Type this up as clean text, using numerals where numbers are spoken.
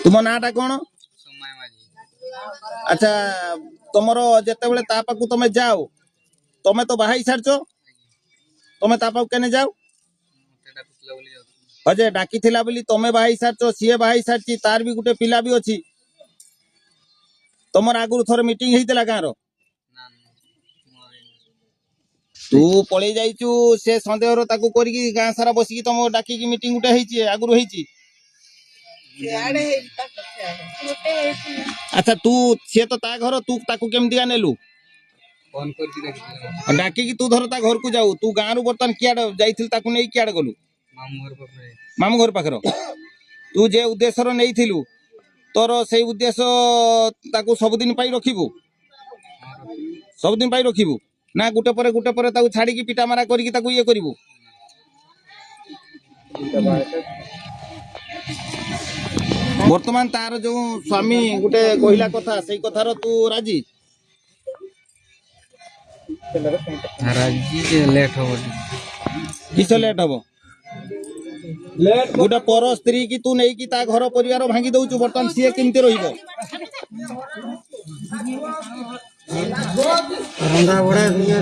तुम नाटा कौन? अच्छा तुमर जिते बड़े ता पाखु तुम जाओ तुम तो बाहा सारच तुम ता पाखु केने जाओ अजे डाकी थिला बोली तुम बाहा सारच सी बाहा सारी तार भी गोटे पिला भी अच्छी तुम आगुरी थोड़े मीटिंग होता गाँव तू पलि जाइचु से सन्देह गाँ सारा बसिकी तुम डाकी मीटिंग गोटे आगुरी अच्छा तू सी तो ता घर तू ताकू केमती नेलु डाकी तू धर ता घर को जाऊ तू गाँव रु बर्तमान किआड़ जाइथिल ताकू नहीं किआड़ गलु मामू घर पाखर तू जे उद्देश्य नहीं तोर से उद्देश्य ताकू सबुदिन पाई रखिबु सबुदिन पाई रखिबु ना गुटे पर ताकू छाड़ी पिटा मारा करके ताकू ये करिवु वर्तमान तार जो स्वामी गुटे कहला कथा से कथार तू राजी राजी लेट हो किस लेट हम गोटे पर स्त्री की तू नहीं कि ता घर परिवार भांगी दउचु बर्तमान सी केमती रहिबो रंगा बड़ा दुनिया